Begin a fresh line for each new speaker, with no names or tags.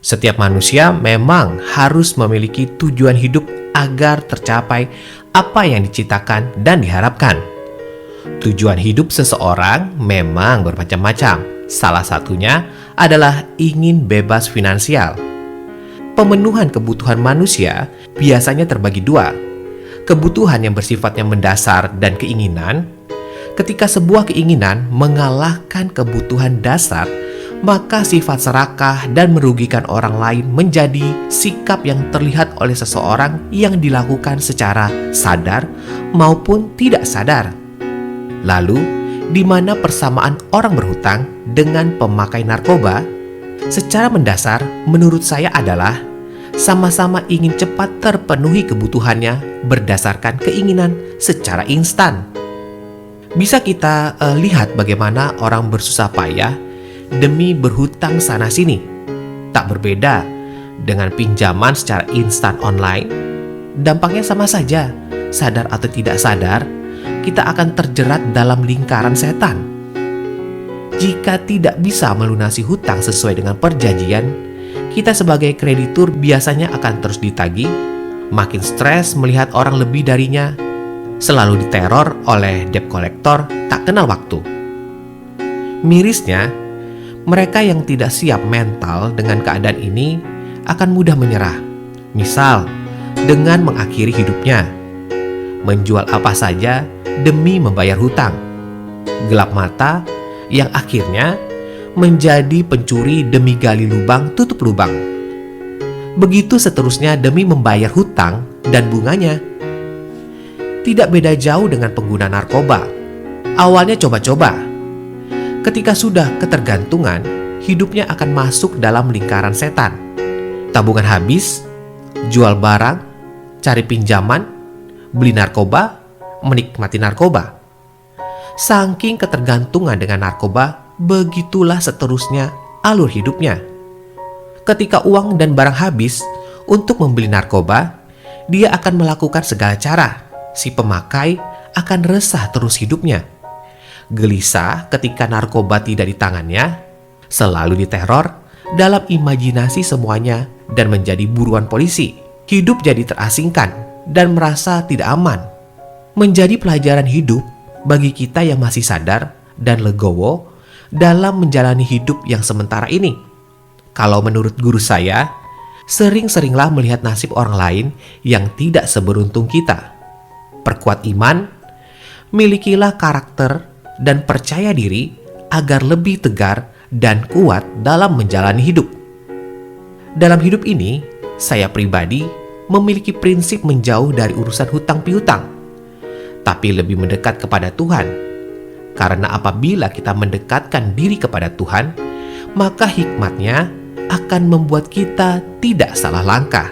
Setiap manusia memang harus memiliki tujuan hidup agar tercapai apa yang diciptakan dan diharapkan. Tujuan hidup seseorang memang bermacam-macam. Salah satunya adalah ingin bebas finansial. Pemenuhan kebutuhan manusia biasanya terbagi dua. Kebutuhan yang bersifatnya mendasar dan keinginan. Ketika sebuah keinginan mengalahkan kebutuhan dasar, maka sifat serakah dan merugikan orang lain menjadi sikap yang terlihat oleh seseorang yang dilakukan secara sadar maupun tidak sadar. Lalu, di mana persamaan orang berhutang dengan pemakai narkoba? Secara mendasar, menurut saya adalah sama-sama ingin cepat terpenuhi kebutuhannya berdasarkan keinginan secara instan. Bisa kita lihat bagaimana orang bersusah payah demi berhutang sana-sini. Tak berbeda dengan pinjaman secara instan online. Dampaknya sama saja, sadar atau tidak sadar, kita akan terjerat dalam lingkaran setan. Jika tidak bisa melunasi hutang sesuai dengan perjanjian, kita sebagai kreditur biasanya akan terus ditagih, makin stres melihat orang lebih darinya, selalu diteror oleh debt collector tak kenal waktu. Mirisnya, mereka yang tidak siap mental dengan keadaan ini akan mudah menyerah. Misal, dengan mengakhiri hidupnya, menjual apa saja demi membayar hutang, gelap mata yang akhirnya menjadi pencuri demi gali lubang tutup lubang. Begitu seterusnya demi membayar hutang dan bunganya. Tidak beda jauh dengan pengguna narkoba. Awalnya coba-coba. Ketika sudah ketergantungan, hidupnya akan masuk dalam lingkaran setan. Tabungan habis, jual barang, cari pinjaman, beli narkoba, menikmati narkoba. Saking ketergantungan dengan narkoba, begitulah seterusnya alur hidupnya. Ketika uang dan barang habis untuk membeli narkoba, dia akan melakukan segala cara. Si pemakai akan resah terus hidupnya. Gelisah ketika narkoba tidak di tangannya, selalu diteror dalam imajinasi semuanya dan menjadi buruan polisi. Hidup jadi terasingkan dan merasa tidak aman. Menjadi pelajaran hidup bagi kita yang masih sadar dan legowo dalam menjalani hidup yang sementara ini. Kalau menurut guru saya, sering-seringlah melihat nasib orang lain yang tidak seberuntung kita. Perkuat iman, milikilah karakter dan percaya diri agar lebih tegar dan kuat dalam menjalani hidup. Dalam hidup ini, saya pribadi memiliki prinsip menjauh dari urusan hutang piutang, tapi lebih mendekat kepada Tuhan. Karena apabila kita mendekatkan diri kepada Tuhan, maka hikmat-Nya akan membuat kita tidak salah langkah.